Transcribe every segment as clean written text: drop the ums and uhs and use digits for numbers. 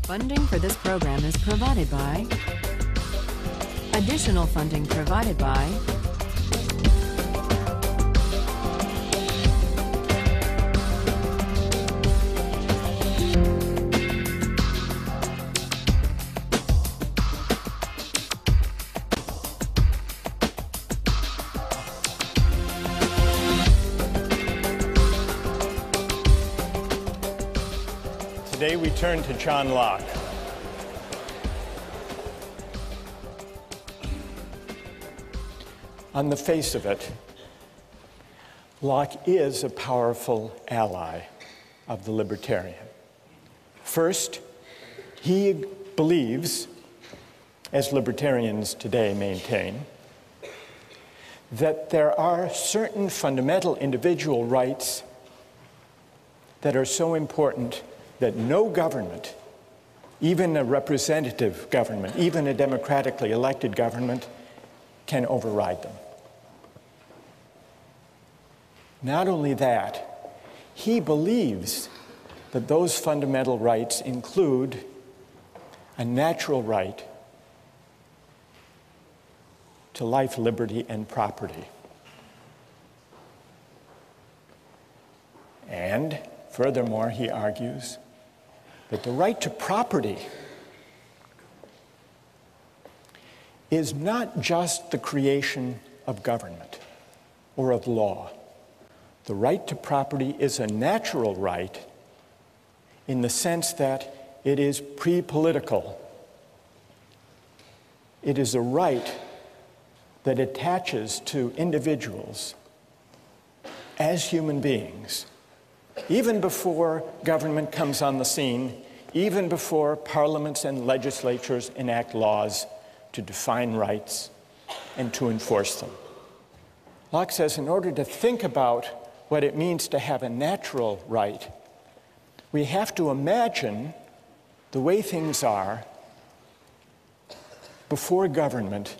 Funding for this program is provided by. Additional funding provided by. Today we turn to John Locke. On the face of it, Locke is a powerful ally of the libertarian. First, he believes, as libertarians today maintain, that there are certain fundamental individual rights that are so important that no government, even a representative government, even a democratically elected government, can override them. Not only that, he believes that those fundamental rights include a natural right to life, liberty, and property. And furthermore, he argues that the right to property is not just the creation of government or of law. The right to property is a natural right in the sense that it is pre-political. It is a right that attaches to individuals as human beings, even before government comes on the scene, even before parliaments and legislatures enact laws to define rights and to enforce them. Locke says in order to think about what it means to have a natural right, we have to imagine the way things are before government,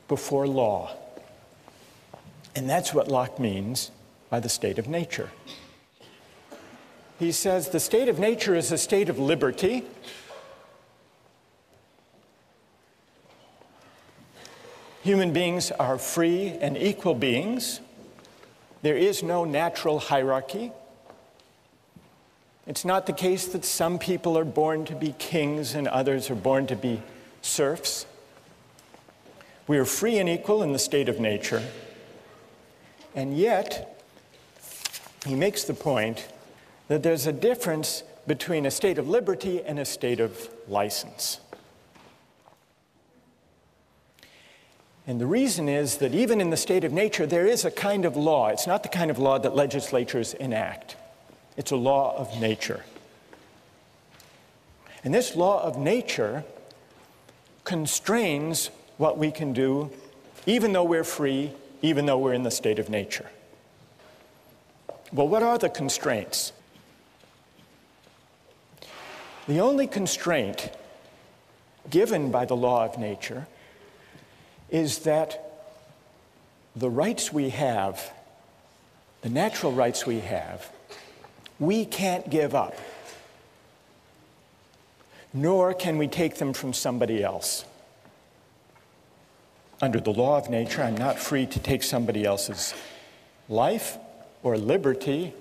before law. And that's what Locke means by the state of nature. He says the state of nature is a state of liberty. Human beings are free and equal beings. There is no natural hierarchy. It's not the case that some people are born to be kings and others are born to be serfs. We are free and equal in the state of nature. And yet, he makes the point that there's a difference between a state of liberty and a state of license. And the reason is that even in the state of nature, there is a kind of law. It's not the kind of law that legislatures enact. It's a law of nature. And this law of nature constrains what we can do, even though we're free, even though we're in the state of nature. Well, what are the constraints? The only constraint given by the law of nature is that the rights we have, the natural rights we have, we can't give up, nor can we take them from somebody else. Under the law of nature, I'm not free to take somebody else's life or liberty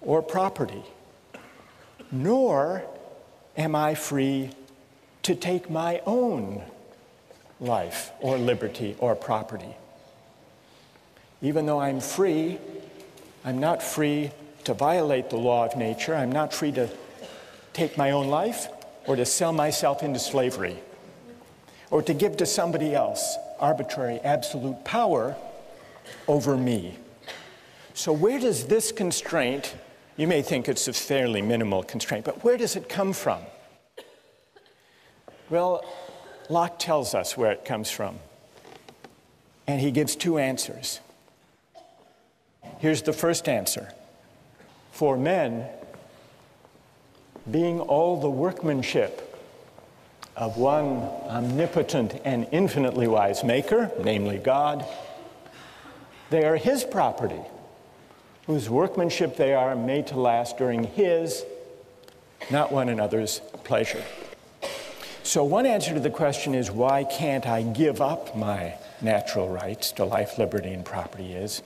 or property, nor am I free to take my own life or liberty or property. Even though I'm free, I'm not free to violate the law of nature. I'm not free to take my own life or to sell myself into slavery or to give to somebody else arbitrary, absolute power over me. So where does this constraint, you may think it's a fairly minimal constraint, but where does it come from? Well, Locke tells us where it comes from, and he gives two answers. Here's the first answer. For men, being all the workmanship of one omnipotent and infinitely wise maker, namely God, they are his property, whose workmanship they are made to last during his not one another's pleasure. So one answer to the question is, why can't I give up my natural rights to life, liberty, and property is,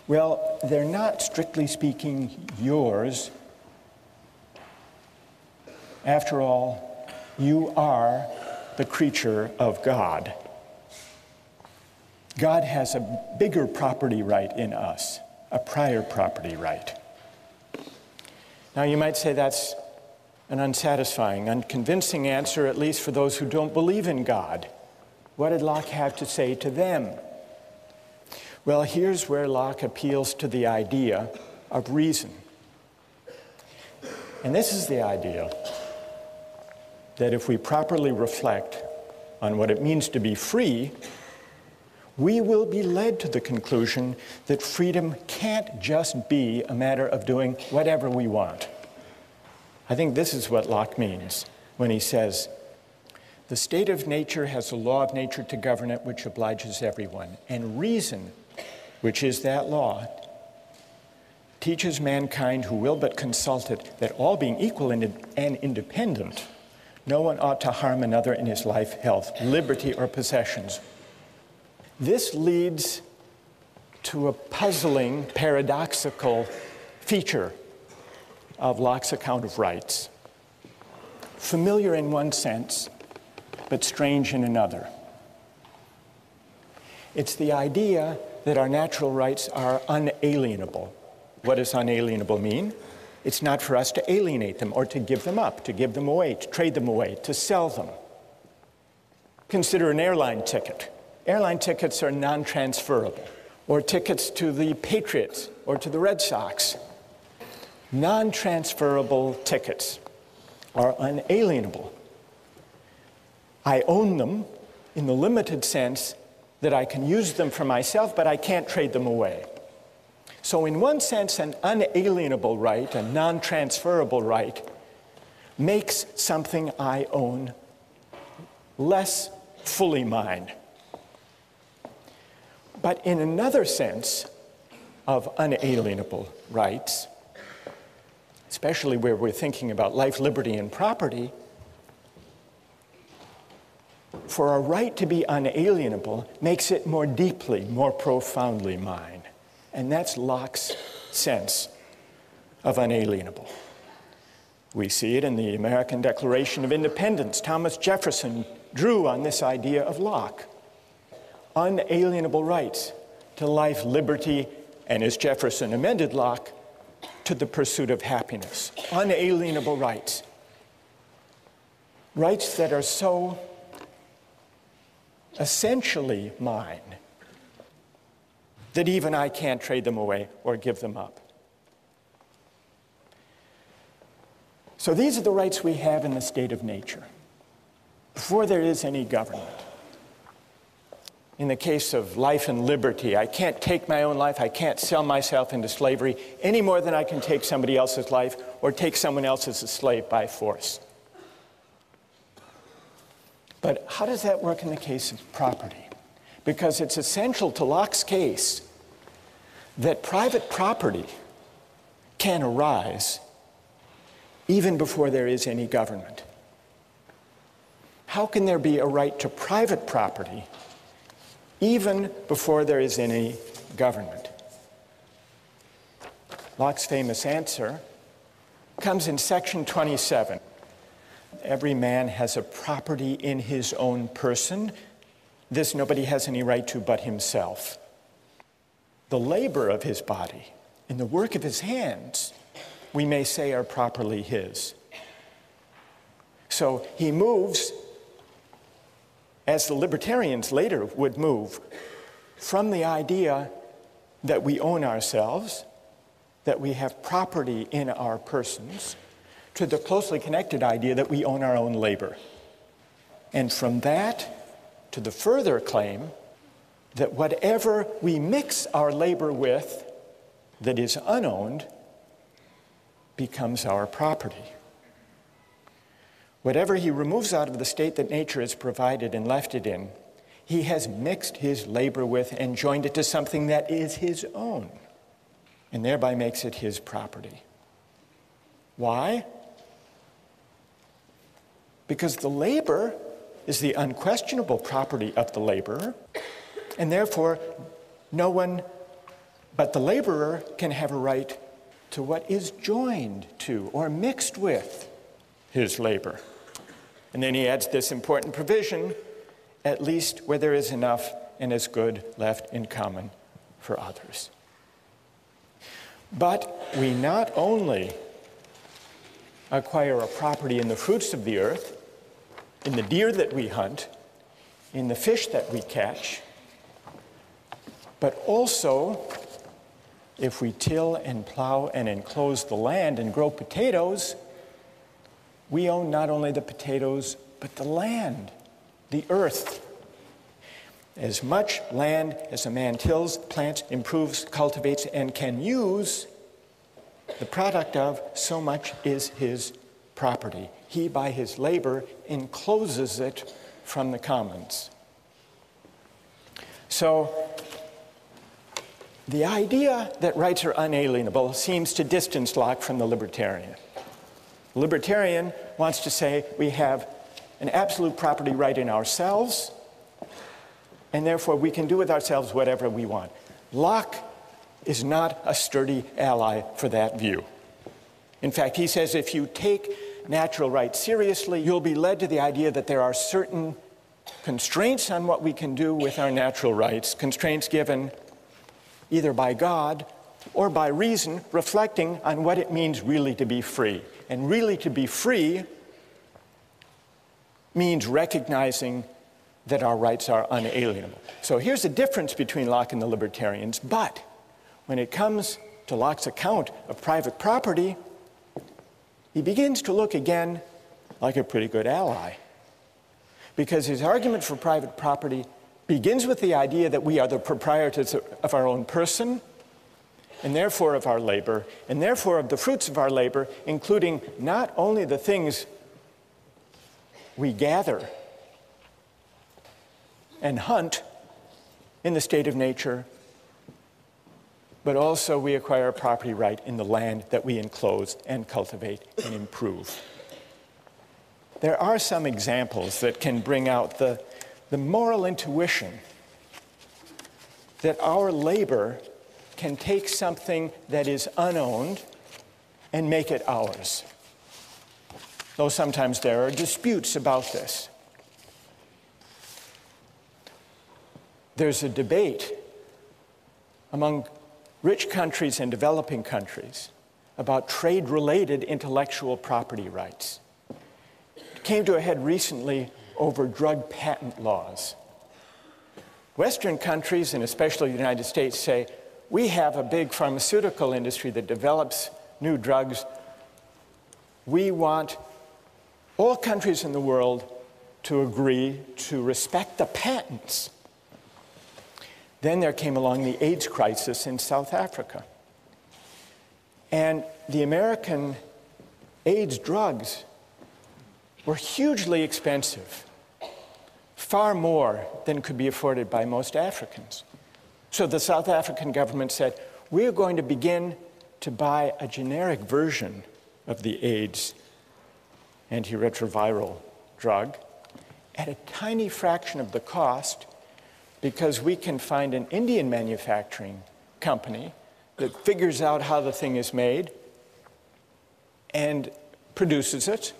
well, they're not, strictly speaking, yours. After all, you are the creature of God. God has a bigger property right in us, a prior property right. Now you might say that's an unsatisfying, unconvincing answer, at least for those who don't believe in God. What did Locke have to say to them? Well, here's where Locke appeals to the idea of reason. And this is the idea that if we properly reflect on what it means to be free, we will be led to the conclusion that freedom can't just be a matter of doing whatever we want. I think this is what Locke means when he says, the state of nature has a law of nature to govern it which obliges everyone, and reason, which is that law, teaches mankind who will but consult it that all being equal and independent, no one ought to harm another in his life, health, liberty, or possessions. This leads to a puzzling, paradoxical feature of Locke's account of rights. Familiar in one sense, but strange in another. It's the idea that our natural rights are unalienable. What does unalienable mean? It's not for us to alienate them or to give them up, to give them away, to trade them away, to sell them. Consider an airline ticket. Airline tickets are non-transferable, or tickets to the Patriots or to the Red Sox. Non-transferable tickets are unalienable. I own them in the limited sense that I can use them for myself, but I can't trade them away. So in one sense, an unalienable right, a non-transferable right, makes something I own less fully mine. But in another sense of unalienable rights, especially where we're thinking about life, liberty, and property, for a right to be unalienable makes it more deeply, more profoundly mine. And that's Locke's sense of unalienable. We see it in the American Declaration of Independence. Thomas Jefferson drew on this idea of Locke. Unalienable rights to life, liberty, and as Jefferson amended Locke, to the pursuit of happiness. Unalienable rights. Rights that are so essentially mine that even I can't trade them away or give them up. So these are the rights we have in the state of nature, before there is any government. In the case of life and liberty, I can't take my own life, I can't sell myself into slavery any more than I can take somebody else's life or take someone else as a slave by force. But how does that work in the case of property? Because it's essential to Locke's case that private property can arise even before there is any government. How can there be a right to private property even before there is any government? Locke's famous answer comes in section 27. Every man has a property in his own person. This nobody has any right to but himself. The labor of his body and the work of his hands, we may say, are properly his. So he moves, as the libertarians later would move, from the idea that we own ourselves, that we have property in our persons, to the closely connected idea that we own our own labor. And from that to the further claim that whatever we mix our labor with that is unowned becomes our property. Whatever he removes out of the state that nature has provided and left it in, he has mixed his labor with and joined it to something that is his own, and thereby makes it his property. Why? because the labor is the unquestionable property of the laborer, and therefore no one but the laborer can have a right to what is joined to or mixed with his labor. And then he adds this important provision, at least where there is enough and as good left in common for others. But we not only acquire a property in the fruits of the earth, in the deer that we hunt, in the fish that we catch, but also if we till and plow and enclose the land and grow potatoes, we own not only the potatoes, but the land, the earth. As much land as a man tills, plants, improves, cultivates, and can use, the product of, so much is his property. He, by his labor, encloses it from the commons. So, the idea that rights are unalienable seems to distance Locke from the libertarian. The libertarian wants to say we have an absolute property right in ourselves, and therefore we can do with ourselves whatever we want. Locke is not a sturdy ally for that view. In fact, he says if you take natural rights seriously, you'll be led to the idea that there are certain constraints on what we can do with our natural rights, constraints given either by God or by reason, reflecting on what it means really to be free. And really to be free means recognizing that our rights are unalienable. So here's the difference between Locke and the libertarians, but when it comes to Locke's account of private property, he begins to look again like a pretty good ally. Because his argument for private property begins with the idea that we are the proprietors of our own person, and therefore of our labor, and therefore of the fruits of our labor, including not only the things we gather and hunt in the state of nature, but also we acquire a property right in the land that we enclose and cultivate and improve. There are some examples that can bring out the moral intuition that our labor can take something that is unowned and make it ours. Though sometimes there are disputes about this. There's a debate among rich countries and developing countries about trade-related intellectual property rights. It came to a head recently over drug patent laws. Western countries, and especially the United States, say, we have a big pharmaceutical industry that develops new drugs. We want all countries in the world to agree to respect the patents. Then there came along the AIDS crisis in South Africa. And the American AIDS drugs were hugely expensive, far more than could be afforded by most Africans. So the South African government said, we're going to begin to buy a generic version of the AIDS antiretroviral drug at a tiny fraction of the cost, because we can find an Indian manufacturing company that figures out how the thing is made and produces it.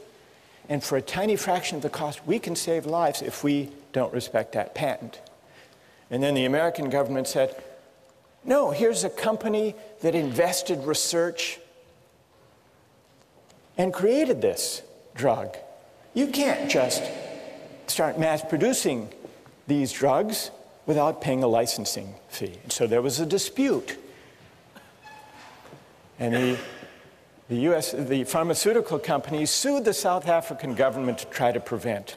And for a tiny fraction of the cost, we can save lives if we don't respect that patent. And then the American government said, no, here's a company that invested research and created this drug. You can't just start mass producing these drugs without paying a licensing fee. And so there was a dispute. And the pharmaceutical companies sued the South African government to try to prevent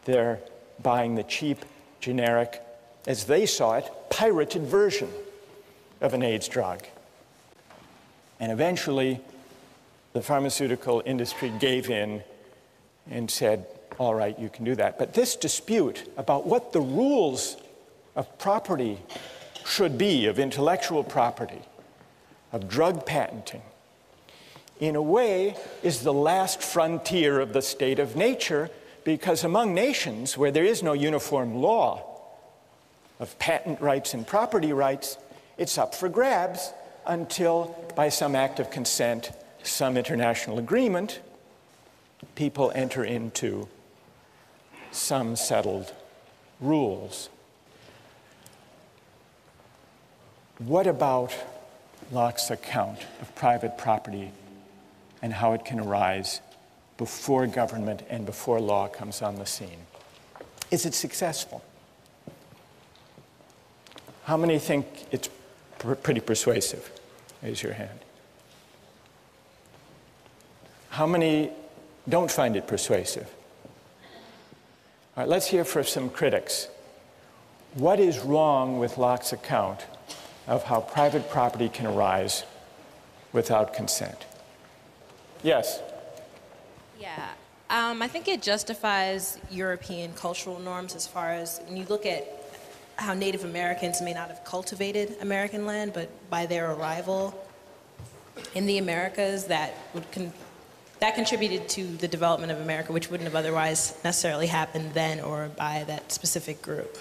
their buying the cheap, generic, as they saw it, pirated version of an AIDS drug. And eventually, the pharmaceutical industry gave in and said, all right, you can do that. But this dispute about what the rules of property should be, of intellectual property, of drug patenting, in a way is the last frontier of the state of nature, because among nations where there is no uniform law of patent rights and property rights, it's up for grabs until, by some act of consent, some international agreement, people enter into some settled rules. What about Locke's account of private property and how it can arise before government and before law comes on the scene? Is it successful? How many think it's pretty persuasive? Raise your hand. How many don't find it persuasive? All right, let's hear from some critics. What is wrong with Locke's account of how private property can arise without consent? Yes? Yeah, I think it justifies European cultural norms as far as when you look at how Native Americans may not have cultivated American land, but by their arrival in the Americas, that contributed to the development of America, which wouldn't have otherwise necessarily happened then or by that specific group.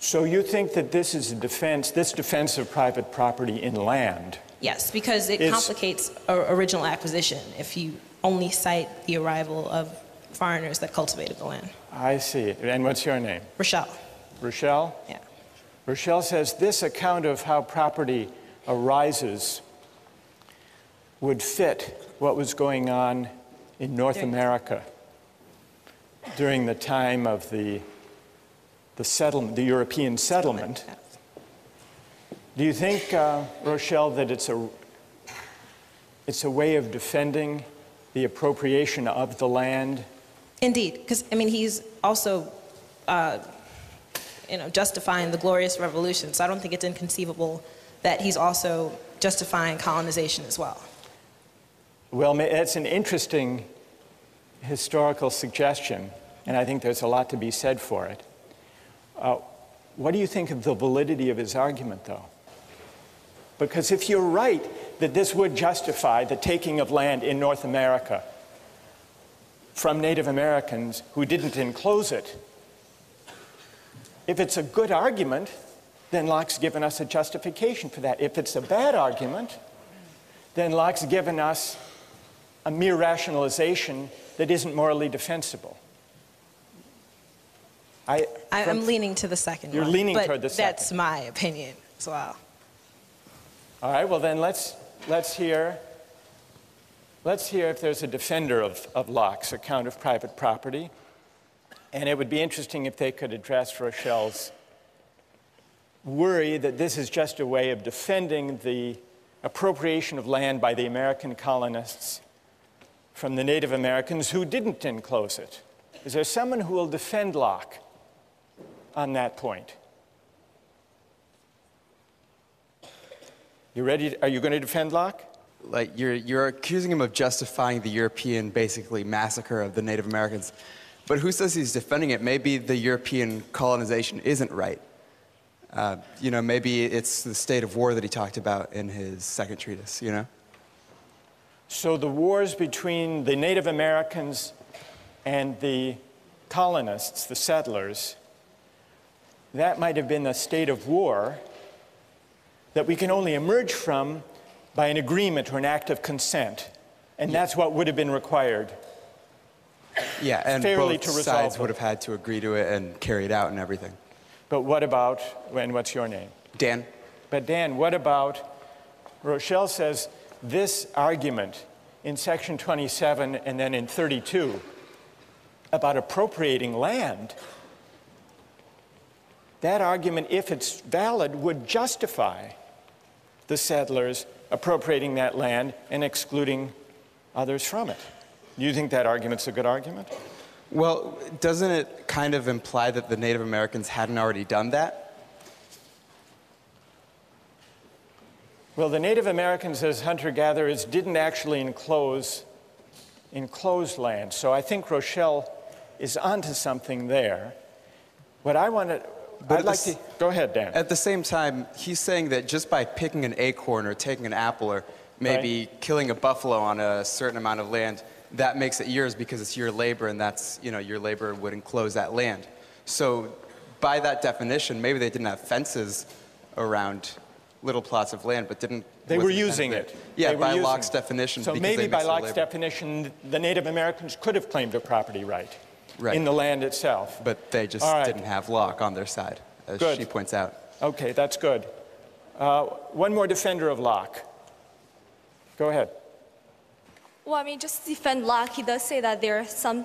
So you think that this is this defense of private property in land? Yes, because it complicates original acquisition if you only cite the arrival of foreigners that cultivated the land. I see. And what's your name? Rochelle. Rochelle? Yeah. Rochelle says this account of how property arises would fit what was going on in North America during the time of the settlement, the European settlement. Do you think, Rochelle, that it's a way of defending the appropriation of the land? Indeed, because I mean he's also justifying the Glorious Revolution, so I don't think it's inconceivable that he's also justifying colonization as well. Well, that's an interesting historical suggestion, and I think there's a lot to be said for it. What do you think of the validity of his argument, though? Because if you're right that this would justify the taking of land in North America from Native Americans who didn't enclose it, if it's a good argument, then Locke's given us a justification for that. If it's a bad argument, then Locke's given us a mere rationalization that isn't morally defensible. I'm leaning to the second You're one, leaning but toward the second. That's my opinion as well. All right, well then let's hear if there's a defender of Locke's account of private property. And it would be interesting if they could address Rochelle's worry that this is just a way of defending the appropriation of land by the American colonists from the Native Americans who didn't enclose it. Is there someone who will defend Locke on that point? You ready? Are you going to defend Locke? Like you're accusing him of justifying the European, basically, massacre of the Native Americans. But who says he's defending it? Maybe the European colonization isn't right. Maybe it's the state of war that he talked about in his second treatise, So the wars between the Native Americans and the colonists, the settlers, that might have been a state of war that we can only emerge from by an agreement or an act of consent. And that's what would have been required. Yeah, and fairly both to resolve sides would have had to agree to it and carry it out and everything. But what about, and what's your name? Dan? But Dan, what about, Rochelle says this argument in section 27 and then in 32 about appropriating land, that argument, if it's valid, would justify the settlers appropriating that land and excluding others from it. Do you think that argument's a good argument? Well, doesn't it kind of imply that the Native Americans hadn't already done that? Well, the Native Americans as hunter-gatherers didn't actually enclose land. So I think Rochelle is onto something there. What I want to, I'd like to, go ahead, Dan. At the same time, he's saying that just by picking an acorn or taking an apple or maybe killing a buffalo on a certain amount of land, that makes it yours because it's your labor, and that's, your labor would enclose that land. So by that definition, maybe they didn't have fences around little plots of land, but They were using it. Yeah, They were by using Locke's it. definition. So because maybe they by mixed their Locke's labor. definition, the Native Americans could have claimed a property right Right. in the land itself. But they just All right. didn't have Locke on their side, as Good. she points out. Okay, that's good. One more defender of Locke. Go ahead. Well, I mean, just to defend Locke, he does say that there are some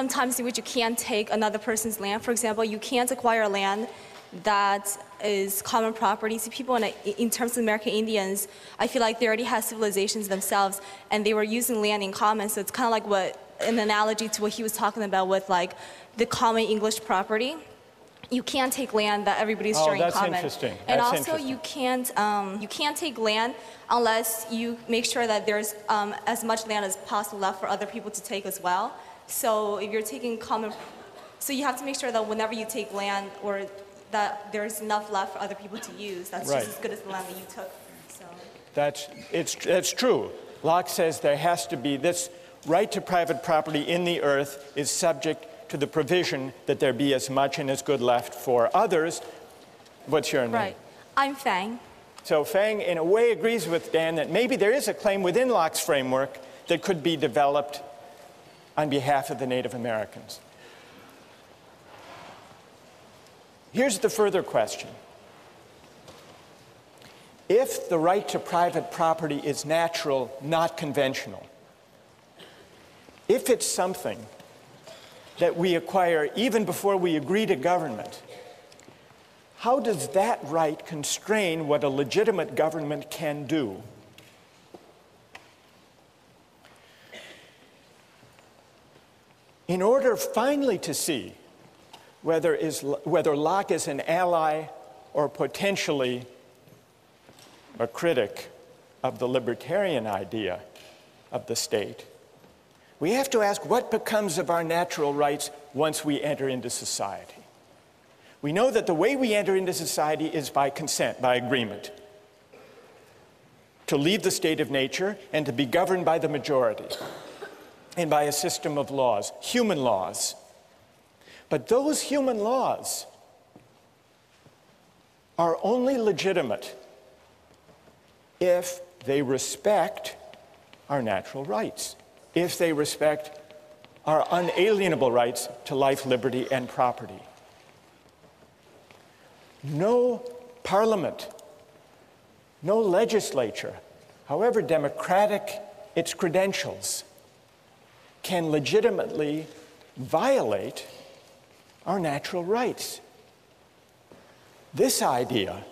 times in which you can't take another person's land. For example, you can't acquire land that is common property to people. And in terms of American Indians, I feel like they already had civilizations themselves, and they were using land in common. So it's kind of like an analogy to what he was talking about with like the common English property. You can't take land that everybody's sharing in common. Interesting. And That's also, interesting. you can't take land unless you make sure that there's as much land as possible left for other people to take as well. So if you're taking so you have to make sure that whenever you take land, or that there's enough left for other people to use, that's Right. just as good as the land that you took. So. That's true. Locke says there has to be this right to private property in the earth is subject to the provision that there be as much and as good left for others. What's your name? Right. I'm Fang. So Fang, in a way, agrees with Dan that maybe there is a claim within Locke's framework that could be developed on behalf of the Native Americans. Here's the further question. If the right to private property is natural, not conventional, if it's something that we acquire even before we agree to government, how does that right constrain what a legitimate government can do? In order finally to see whether Locke is an ally or potentially a critic of the libertarian idea of the state, we have to ask what becomes of our natural rights once we enter into society. We know that the way we enter into society is by consent, by agreement, to leave the state of nature and to be governed by the majority and by a system of laws, human laws. But those human laws are only legitimate if they respect our natural rights, if they respect our unalienable rights to life, liberty, and property. No parliament, no legislature, however democratic its credentials, can legitimately violate our natural rights. This idea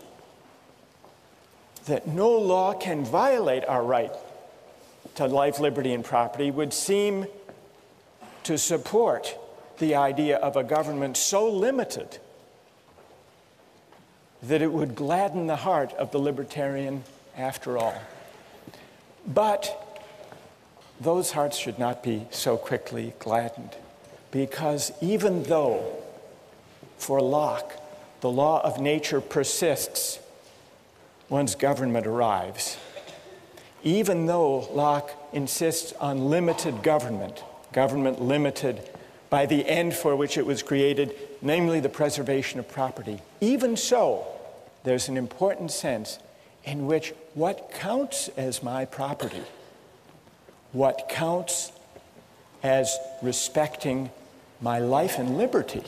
that no law can violate our right to life, liberty, and property would seem to support the idea of a government so limited that it would gladden the heart of the libertarian after all. But those hearts should not be so quickly gladdened, because even though for Locke the law of nature persists once government arrives, even though Locke insists on limited government, government limited by the end for which it was created, namely the preservation of property, even so, there's an important sense in which what counts as my property, what counts as respecting my life and liberty,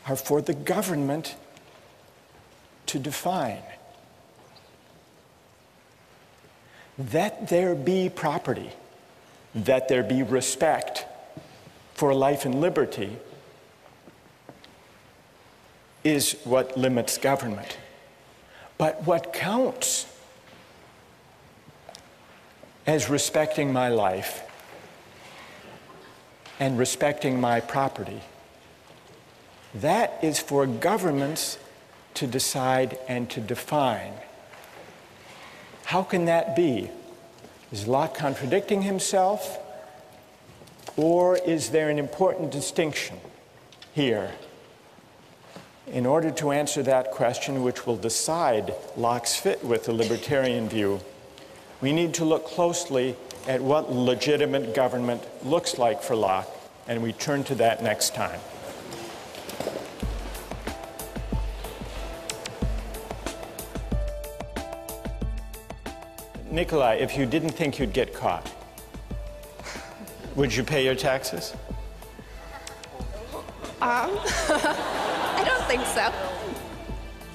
are for the government to define. That there be property, that there be respect for life and liberty is what limits government. But what counts as respecting my life and respecting my property, that is for governments to decide and to define. How can that be? Is Locke contradicting himself? Or is there an important distinction here? In order to answer that question, which will decide Locke's fit with the libertarian view, we need to look closely at what legitimate government looks like for Locke, and we turn to that next time. Nikolai, if you didn't think you'd get caught, would you pay your taxes? I don't think so.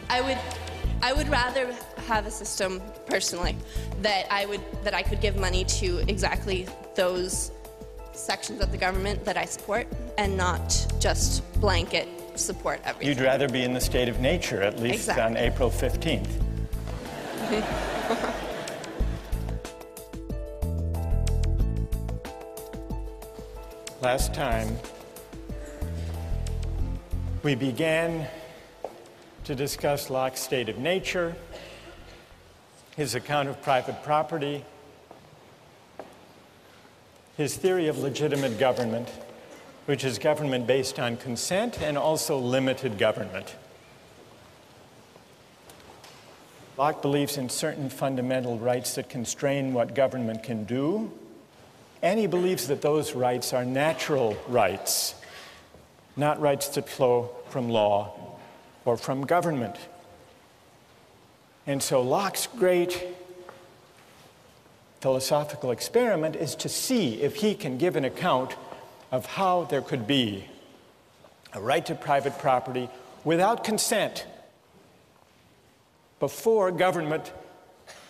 I would rather have a system personally that I could give money to exactly those sections of the government that I support and not just blanket support everything. You'd rather be in the state of nature, at least Exactly. on April 15th. Last time, we began to discuss Locke's state of nature, his account of private property, his theory of legitimate government, which is government based on consent and also limited government. Locke believes in certain fundamental rights that constrain what government can do, and he believes that those rights are natural rights, not rights that flow from law or from government. And so Locke's great philosophical experiment is to see if he can give an account of how there could be a right to private property without consent before government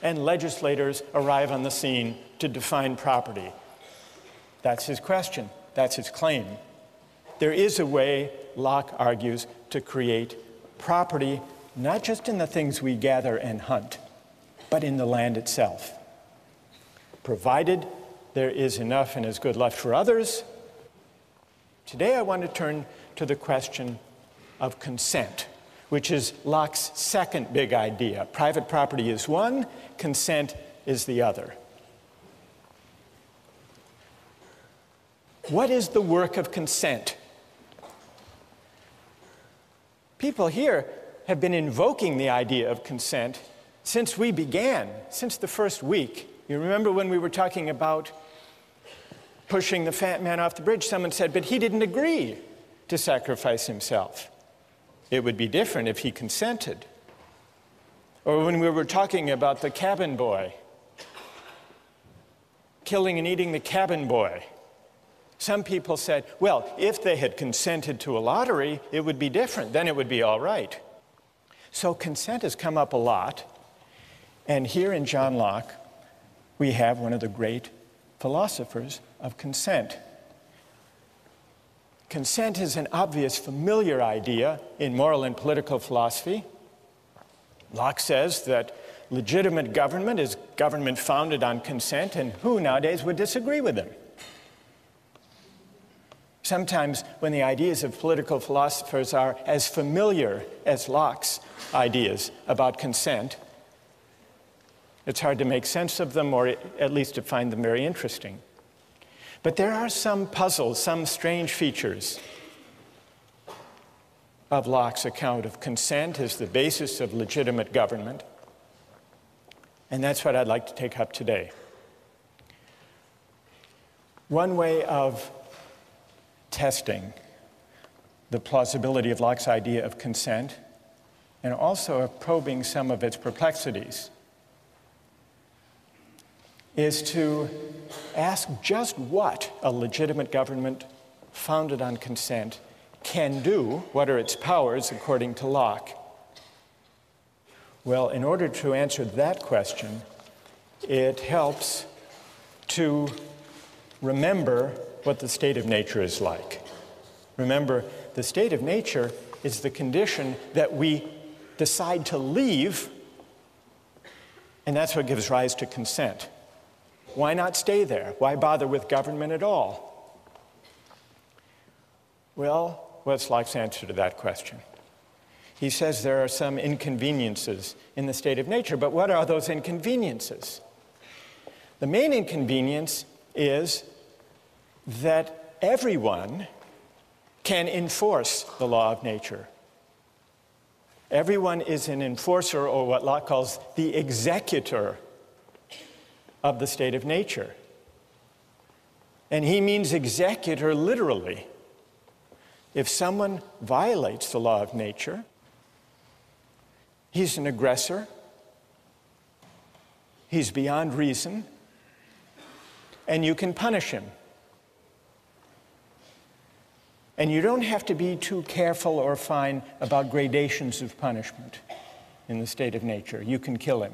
and legislators arrive on the scene to define property. That's his question. That's his claim. There is a way, Locke argues, to create property, not just in the things we gather and hunt, but in the land itself, provided there is enough and is good left for others. Today I want to turn to the question of consent, which is Locke's second big idea. Private property is one, consent is the other. What is the work of consent? People here have been invoking the idea of consent since we began, since the first week. You remember when we were talking about pushing the fat man off the bridge, someone said, but he didn't agree to sacrifice himself. It would be different if he consented. Or when we were talking about the cabin boy, killing and eating the cabin boy, some people said, well, if they had consented to a lottery, it would be different. Then it would be all right. So consent has come up a lot. And here in John Locke, we have one of the great philosophers of consent. Consent is an obvious, familiar idea in moral and political philosophy. Locke says that legitimate government is government founded on consent, and who nowadays would disagree with him? Sometimes when the ideas of political philosophers are as familiar as Locke's ideas about consent, it's hard to make sense of them, or at least to find them very interesting. But there are some puzzles, some strange features of Locke's account of consent as the basis of legitimate government. And that's what I'd like to take up today. One way of testing the plausibility of Locke's idea of consent, and also of probing some of its perplexities, is to ask just what a legitimate government founded on consent can do. What are its powers according to Locke? Well, in order to answer that question, it helps to remember what the state of nature is like. Remember, the state of nature is the condition that we decide to leave, and that's what gives rise to consent. Why not stay there? Why bother with government at all? Well, what's Locke's answer to that question? He says there are some inconveniences in the state of nature, but what are those inconveniences? The main inconvenience is that everyone can enforce the law of nature. Everyone is an enforcer, or what Locke calls the executor of the state of nature. And he means executor literally. If someone violates the law of nature, he's an aggressor, he's beyond reason, and you can punish him. And you don't have to be too careful or fine about gradations of punishment in the state of nature. You can kill him.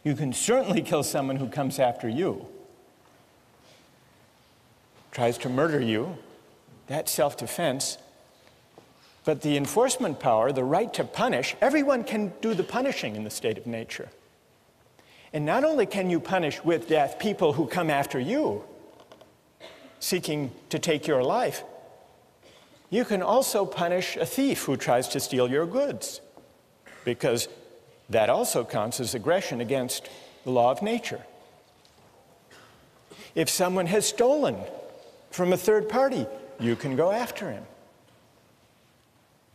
You can certainly kill someone who comes after you, tries to murder you. That's self-defense. But the enforcement power, the right to punish, everyone can do the punishing in the state of nature. And not only can you punish with death people who come after you, seeking to take your life, you can also punish a thief who tries to steal your goods, because that also counts as aggression against the law of nature. If someone has stolen from a third party, you can go after him.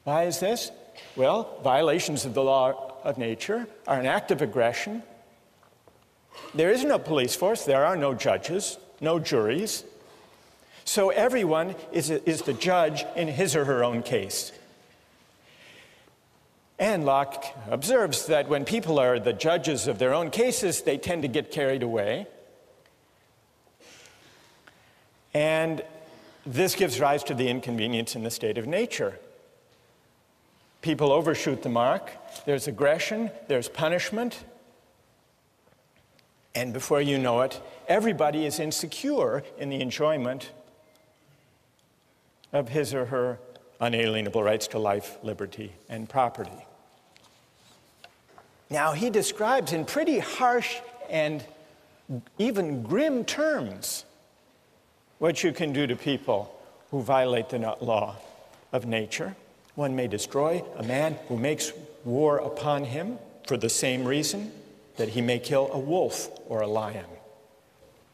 Why is this? Well, violations of the law of nature are an act of aggression. There is no police force, there are no judges, no juries. So everyone is the judge in his or her own case. And Locke observes that when people are the judges of their own cases, they tend to get carried away. And this gives rise to the inconvenience in the state of nature. People overshoot the mark, there's aggression, there's punishment, and before you know it, everybody is insecure in the enjoyment of his or her unalienable rights to life, liberty, and property. Now, he describes in pretty harsh and even grim terms what you can do to people who violate the law of nature. One may destroy a man who makes war upon him for the same reason that he may kill a wolf or a lion.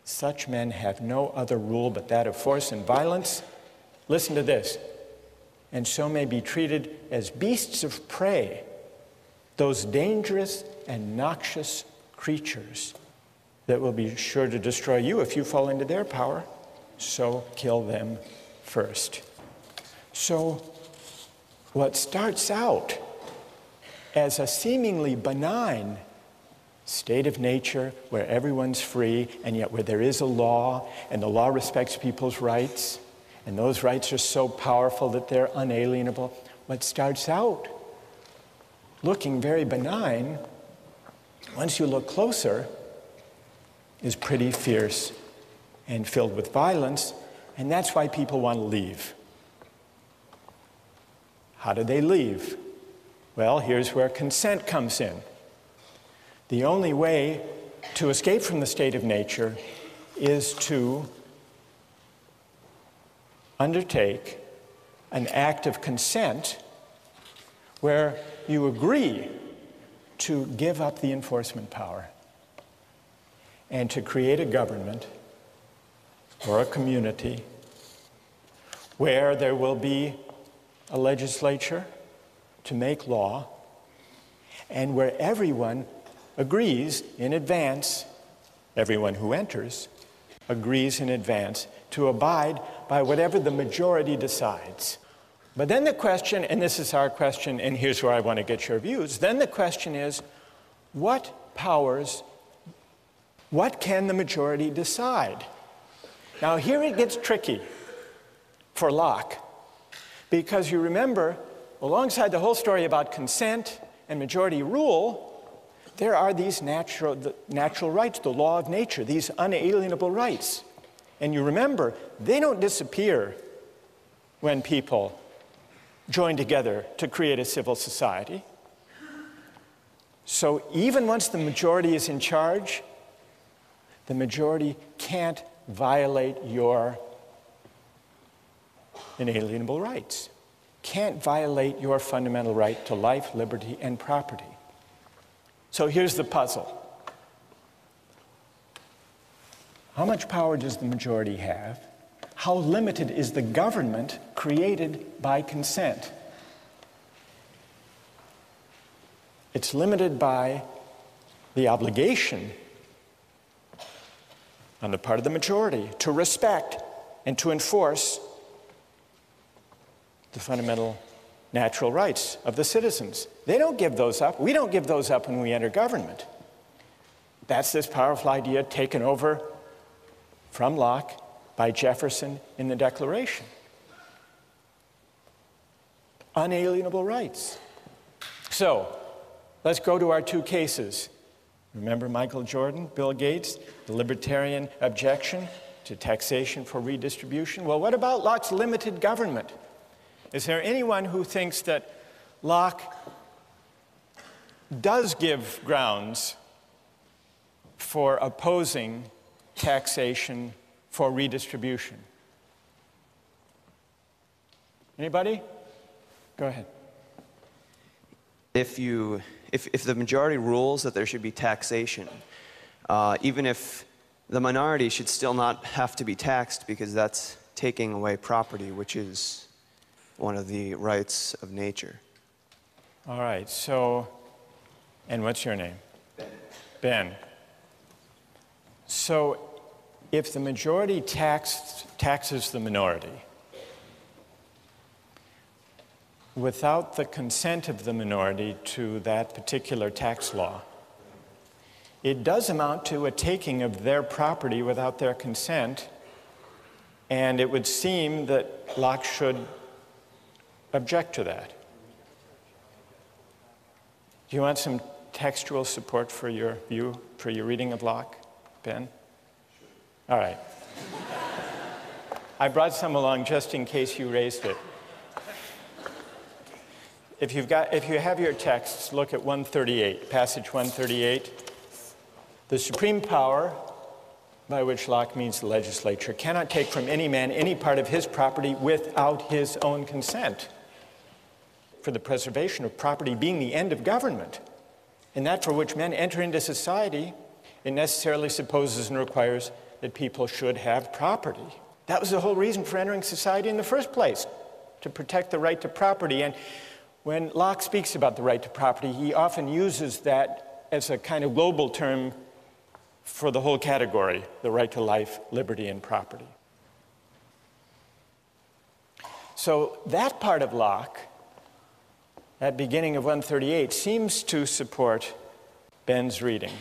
Such men have no other rule but that of force and violence. Listen to this. And so may be treated as beasts of prey, those dangerous and noxious creatures that will be sure to destroy you if you fall into their power. So kill them first. So what starts out as a seemingly benign state of nature where everyone's free and yet where there is a law and the law respects people's rights and those rights are so powerful that they're unalienable, what starts out looking very benign, once you look closer, is pretty fierce and filled with violence, and that's why people want to leave. How do they leave? Well, here's where consent comes in. The only way to escape from the state of nature is to undertake an act of consent where you agree to give up the enforcement power and to create a government or a community where there will be a legislature to make law and where everyone agrees in advance, everyone who enters agrees in advance to abide by whatever the majority decides. But then the question, and this is our question, and here's where I want to get your views, then the question is, what powers, what can the majority decide? Now here it gets tricky for Locke, because you remember, alongside the whole story about consent and majority rule, there are these natural rights, the law of nature, these unalienable rights. And you remember, they don't disappear when people join together to create a civil society. So even once the majority is in charge, the majority can't violate your inalienable rights, can't violate your fundamental right to life, liberty, and property. So here's the puzzle. How much power does the majority have? How limited is the government created by consent? It's limited by the obligation on the part of the majority to respect and to enforce the fundamental natural rights of the citizens. They don't give those up. We don't give those up when we enter government. That's this powerful idea taken over from Locke by Jefferson in the Declaration. Unalienable rights. So, let's go to our two cases. Remember Michael Jordan, Bill Gates, the libertarian objection to taxation for redistribution? Well, what about Locke's limited government? Is there anyone who thinks that Locke does give grounds for opposing taxation for redistribution? Anybody? Go ahead. If the majority rules that there should be taxation, even if the minority should still not have to be taxed because that's taking away property, which is one of the rights of nature. All right, so, and what's your name? Ben. So, if the majority taxes the minority without the consent of the minority to that particular tax law, it does amount to a taking of their property without their consent, and it would seem that Locke should object to that. Do you want some textual support for your view, for your reading of Locke, Ben? All right. I brought some along just in case you raised it. If you have your texts, look at 138, passage 138. The supreme power, by which Locke means the legislature, cannot take from any man any part of his property without his own consent. For the preservation of property being the end of government, and that for which men enter into society, it necessarily supposes and requires that people should have property. That was the whole reason for entering society in the first place, to protect the right to property. And when Locke speaks about the right to property, he often uses that as a kind of global term for the whole category, the right to life, liberty, and property. So that part of Locke, at beginning of 138, seems to support Ben's reading.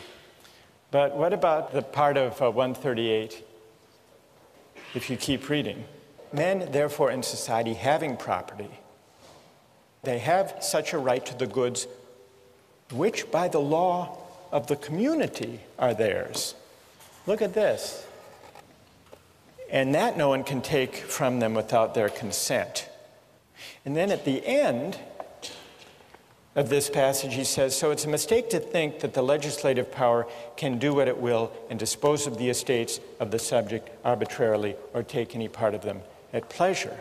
But what about the part of 138, if you keep reading? Men, therefore, in society having property, they have such a right to the goods which by the law of the community are theirs. Look at this. And that no one can take from them without their consent. And then at the end of this passage, he says, so it's a mistake to think that the legislative power can do what it will and dispose of the estates of the subject arbitrarily or take any part of them at pleasure.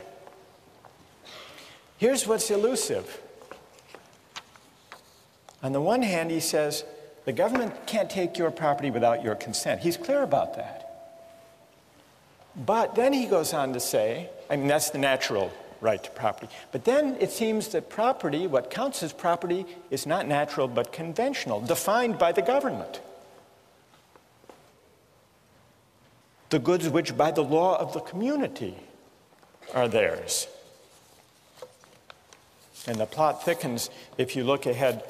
Here's what's elusive. On the one hand, he says, the government can't take your property without your consent. He's clear about that. But then he goes on to say, I mean, that's the natural right to property. But then it seems that property, what counts as property, is not natural but conventional, defined by the government. The goods which by the law of the community are theirs. And the plot thickens if you look ahead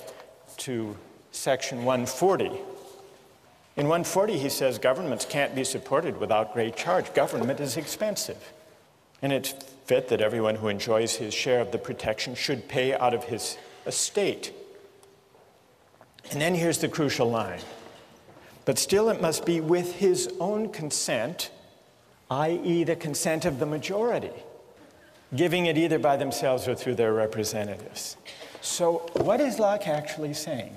to section 140. In 140, he says governments can't be supported without great charge. Government is expensive. And it's fit that everyone who enjoys his share of the protection should pay out of his estate. And then here's the crucial line. But still it must be with his own consent, i.e. the consent of the majority, giving it either by themselves or through their representatives. So what is Locke actually saying?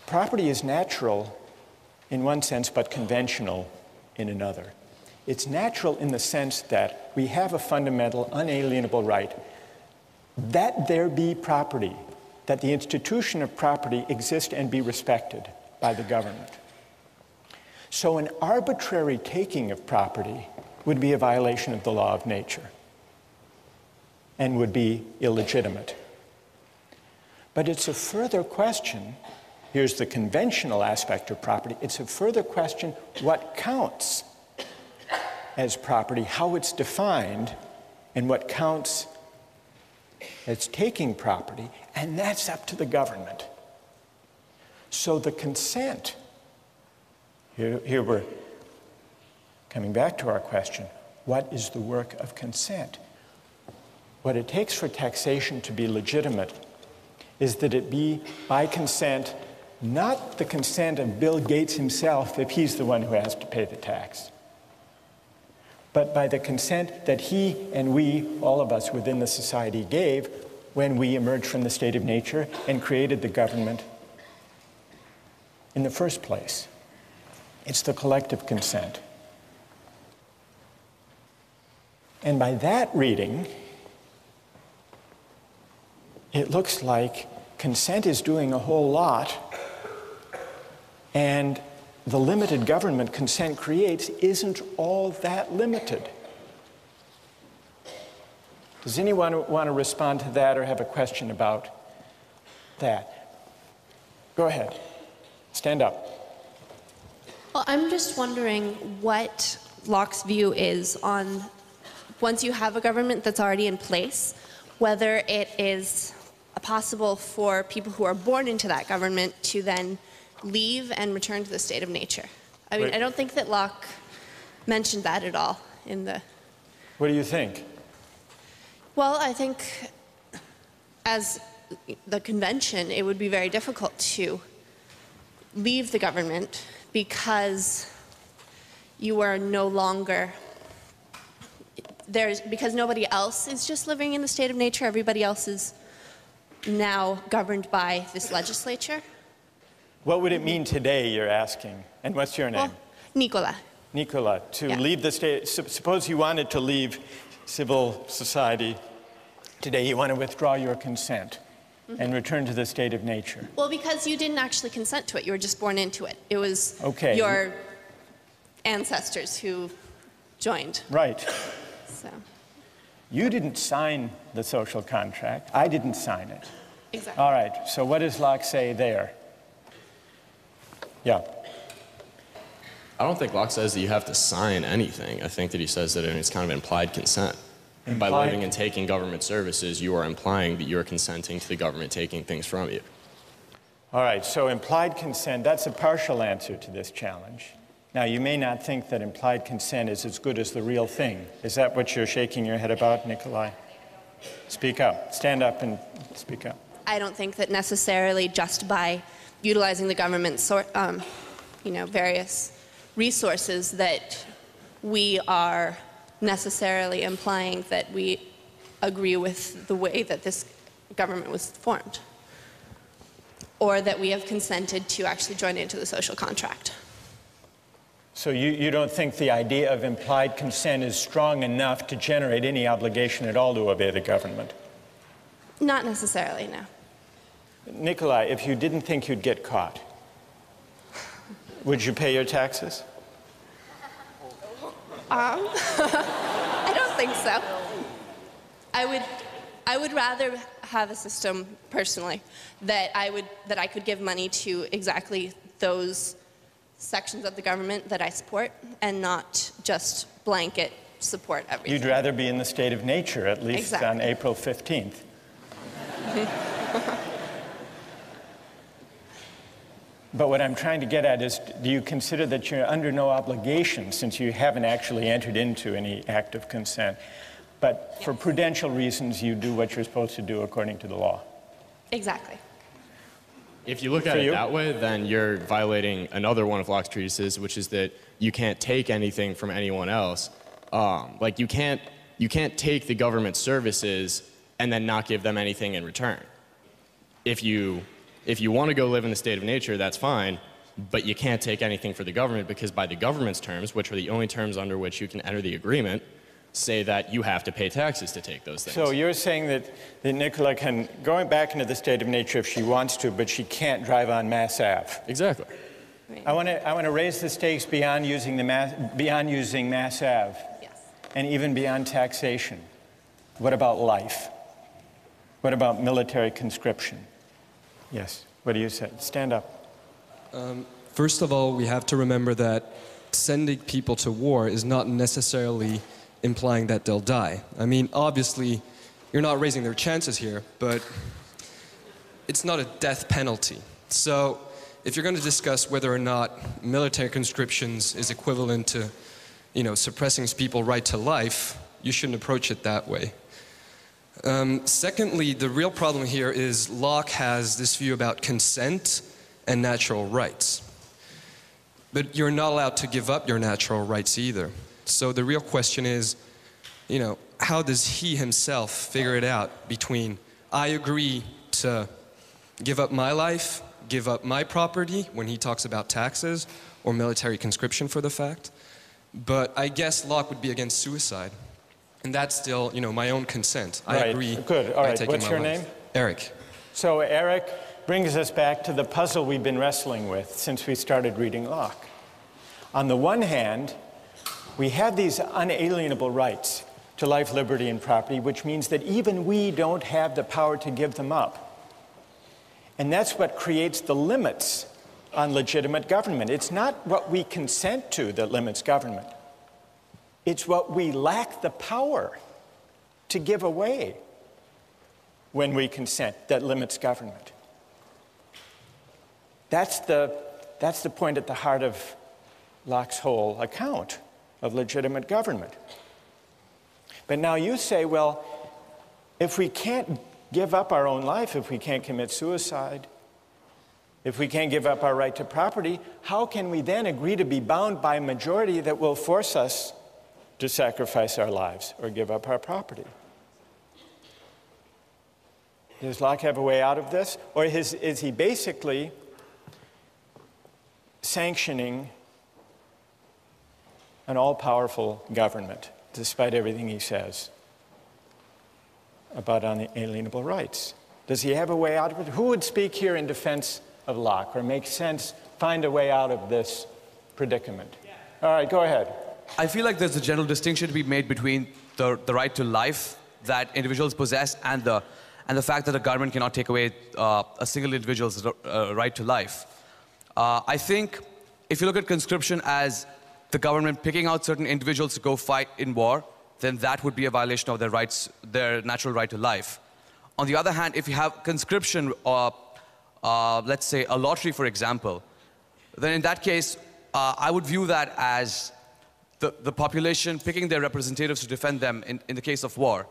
Property is natural in one sense, but conventional in another. It's natural in the sense that we have a fundamental, unalienable right that there be property, that the institution of property exist and be respected by the government. So an arbitrary taking of property would be a violation of the law of nature and would be illegitimate. But it's a further question, here's the conventional aspect of property, it's a further question what counts as property, how it's defined, and what counts as taking property, and that's up to the government. So the consent, here we're coming back to our question, what is the work of consent? What it takes for taxation to be legitimate is that it be by consent, not the consent of Bill Gates himself if he's the one who has to pay the tax, but by the consent that he and we, all of us within the society, gave when we emerged from the state of nature and created the government in the first place. It's the collective consent. And by that reading, it looks like consent is doing a whole lot, and the limited government consent creates isn't all that limited. Does anyone want to respond to that or have a question about that? Go ahead. Stand up. Well, I'm just wondering what Locke's view is on once you have a government that's already in place, whether it is possible for people who are born into that government to then leave and return to the state of nature. I mean, I don't think that Locke mentioned that at all in the... What do you think? Well, I think as the convention, it would be very difficult to leave the government because you are no longer... because nobody else is just living in the state of nature, everybody else is now governed by this legislature. What would it mean today, you're asking? And what's your name? Well, Nicola. Nicola, to leave the state, suppose you wanted to leave civil society today, you want to withdraw your consent and return to the state of nature. Well, because you didn't actually consent to it, you were just born into it. It was okay. Your ancestors who joined. Right. So. You didn't sign the social contract. I didn't sign it. Exactly. All right, so what does Locke say there? Yeah. I don't think Locke says that you have to sign anything. I think that he says that it's kind of implied consent. By living and taking government services, you are implying that you're consenting to the government taking things from you. All right, so implied consent, that's a partial answer to this challenge. Now, you may not think that implied consent is as good as the real thing. Is that what you're shaking your head about, Nikolai? Speak up. Stand up and speak up. I don't think that necessarily just by utilizing the government's various resources that we are necessarily implying that we agree with the way that this government was formed, or that we have consented to actually join into the social contract. So you don't think the idea of implied consent is strong enough to generate any obligation at all to obey the government? Not necessarily, no. Nikolai, if you didn't think you'd get caught, would you pay your taxes? I don't think so. I would rather have a system personally that I could give money to exactly those sections of the government that I support and not just blanket support everything. You'd rather be in the state of nature, at least on April 15th. But what I'm trying to get at is, do you consider that you're under no obligation, since you haven't actually entered into any act of consent, but for prudential reasons you do what you're supposed to do according to the law? Exactly. If you look at it that way, then you're violating another one of Locke's treatises, which is that you can't take anything from anyone else. Like you can't take the government services and then not give them anything in return. If you want to go live in the state of nature, that's fine, but you can't take anything for the government because by the government's terms, which are the only terms under which you can enter the agreement, say that you have to pay taxes to take those things. So you're saying that Nicola can go back into the state of nature if she wants to, but she can't drive on Mass Ave. Exactly. Right. I want to raise the stakes beyond using Mass Ave, Yes. and even beyond taxation. What about life? What about military conscription? Yes. What do you say? Stand up. First of all, we have to remember that sending people to war is not necessarily implying that they'll die. I mean, obviously, you're not raising their chances here, but it's not a death penalty. So if you're going to discuss whether or not military conscriptions is equivalent to, suppressing people's right to life, you shouldn't approach it that way. Secondly, the real problem here is Locke has this view about consent and natural rights. But you're not allowed to give up your natural rights either. So the real question is, how does he himself figure it out between I agree to give up my life, give up my property when he talks about taxes or military conscription for the fact. But I guess Locke would be against suicide. And that's still, my own consent. I agree. Good. All right. What's your name? Eric. So Eric brings us back to the puzzle we've been wrestling with since we started reading Locke. On the one hand, we have these unalienable rights to life, liberty, and property, which means that even we don't have the power to give them up. And that's what creates the limits on legitimate government. It's not what we consent to that limits government. It's what we lack the power to give away when we consent that limits government. That's the point at the heart of Locke's whole account of legitimate government. But now you say, well, if we can't give up our own life, if we can't commit suicide, if we can't give up our right to property, how can we then agree to be bound by a majority that will force us to sacrifice our lives or give up our property? Does Locke have a way out of this? Or is he basically sanctioning an all-powerful government, despite everything he says about unalienable rights? Does he have a way out of it? Who would speak here in defense of Locke or make sense, find a way out of this predicament? All right, go ahead. I feel like there's a general distinction to be made between the right to life that individuals possess and the fact that the government cannot take away a single individual's right to life. I think if you look at conscription as the government picking out certain individuals to go fight in war, then that would be a violation of their rights, their natural right to life. On the other hand, if you have conscription, let's say a lottery, for example, then in that case, I would view that as the population picking their representatives to defend them in the case of war.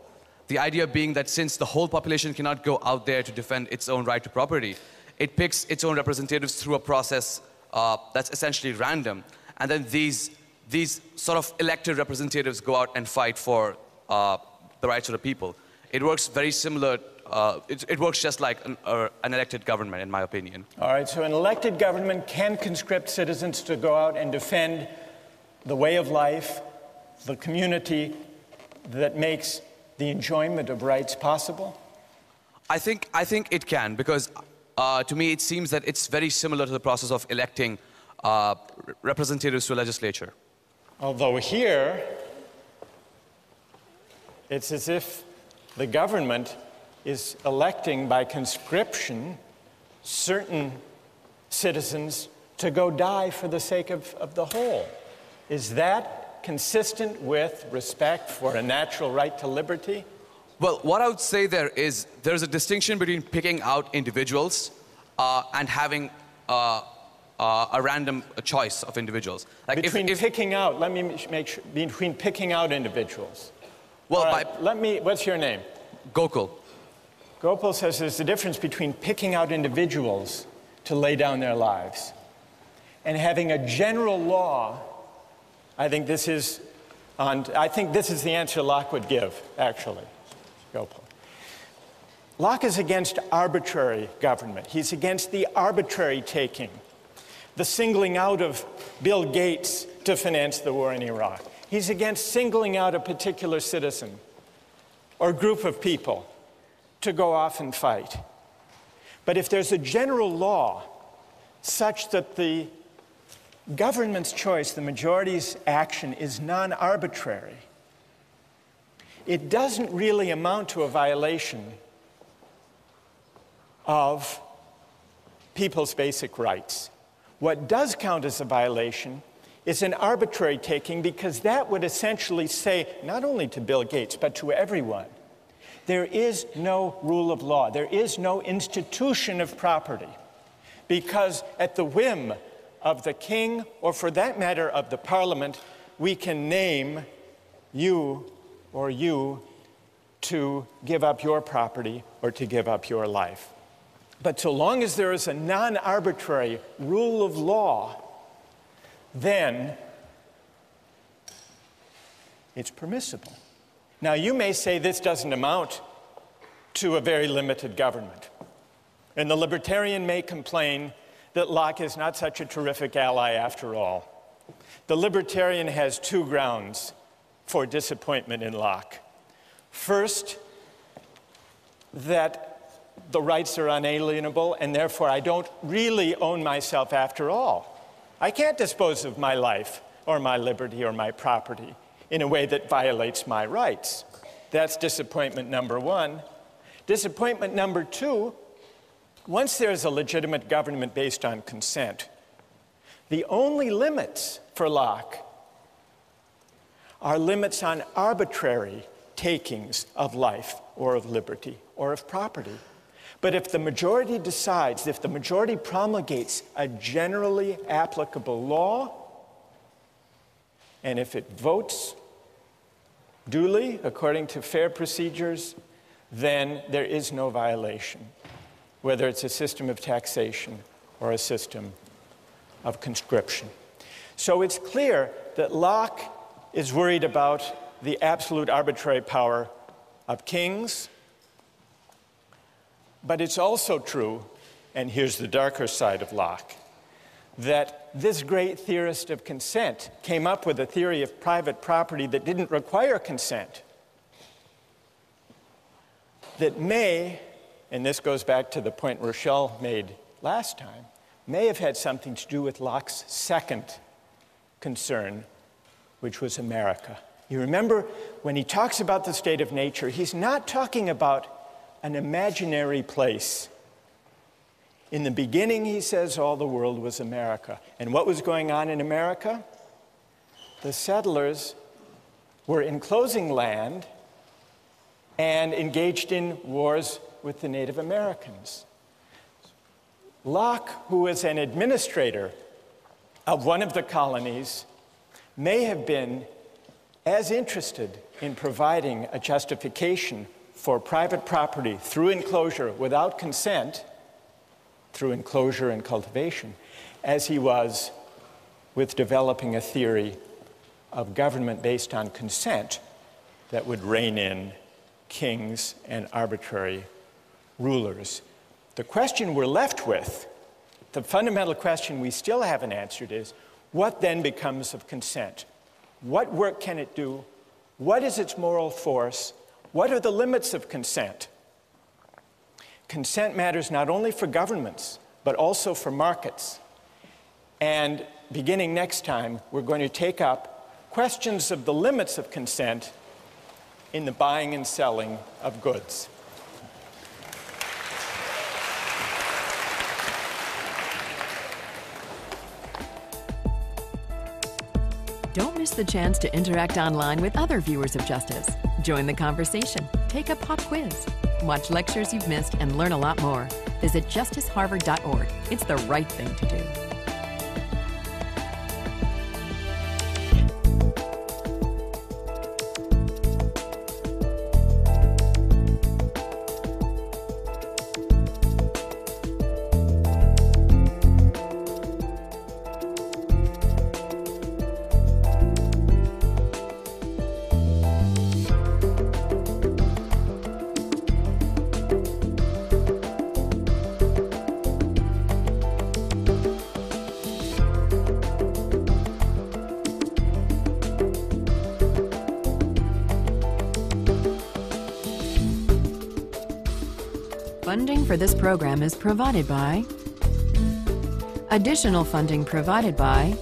The idea being that since the whole population cannot go out there to defend its own right to property, it picks its own representatives through a process that's essentially random. And then these sort of elected representatives go out and fight for the rights of the people. It works very similar, it works just like an elected government, in my opinion. All right, so an elected government can conscript citizens to go out and defend the way of life, the community that makes the enjoyment of rights possible? I think it can, because to me it seems that it's very similar to the process of electing representatives to a legislature. Although here, it's as if the government is electing by conscription certain citizens to go die for the sake of the whole. Is that consistent with respect for a natural right to liberty? Well, what I would say there's a distinction between picking out individuals and having a random choice of individuals. Like picking out, let me make sure, between picking out individuals. Well, right, what's your name? Gokul. Gopal says there's a difference between picking out individuals to lay down their lives and having a general law. I think this is the answer Locke would give, actually, Gopal. Locke is against arbitrary government. He's against the arbitrary taking, the singling out of Bill Gates to finance the war in Iraq. He's against singling out a particular citizen or group of people to go off and fight. But if there's a general law such that the government's choice, the majority's action, is non-arbitrary, it doesn't really amount to a violation of people's basic rights. What does count as a violation is an arbitrary taking, because that would essentially say, not only to Bill Gates, but to everyone, there is no rule of law. There is no institution of property, because at the whim of the king, or for that matter of the parliament, we can name you or you to give up your property or to give up your life. But so long as there is a non-arbitrary rule of law, then it's permissible. Now, you may say this doesn't amount to a very limited government. And the libertarian may complain that Locke is not such a terrific ally after all. The libertarian has two grounds for disappointment in Locke. First, that the rights are unalienable, and therefore I don't really own myself after all. I can't dispose of my life or my liberty or my property in a way that violates my rights. That's disappointment number one. Disappointment number two, once there's a legitimate government based on consent, the only limits for Locke are limits on arbitrary takings of life or of liberty or of property. But if the majority decides, if the majority promulgates a generally applicable law, and if it votes duly according to fair procedures, then there is no violation, whether it's a system of taxation or a system of conscription. So it's clear that Locke is worried about the absolute arbitrary power of kings. But it's also true, and here's the darker side of Locke, that this great theorist of consent came up with a theory of private property that didn't require consent, that may, and this goes back to the point Rochelle made last time, may have had something to do with Locke's second concern, which was America. You remember, when he talks about the state of nature, he's not talking about an imaginary place. In the beginning, he says, all the world was America. And what was going on in America? The settlers were enclosing land and engaged in wars with the Native Americans. Locke, who was an administrator of one of the colonies, may have been as interested in providing a justification for private property through enclosure without consent, through enclosure and cultivation, as he was with developing a theory of government based on consent that would rein in kings and arbitrary rulers. The question we're left with, the fundamental question we still haven't answered is, what then becomes of consent? What work can it do? What is its moral force? What are the limits of consent? Consent matters not only for governments, but also for markets. And beginning next time, we're going to take up questions of the limits of consent in the buying and selling of goods. Don't miss the chance to interact online with other viewers of Justice. Join the conversation, take a pop quiz, watch lectures you've missed, and learn a lot more. Visit justiceharvard.org. It's the right thing to do. Funding for this program is provided by... Additional funding provided by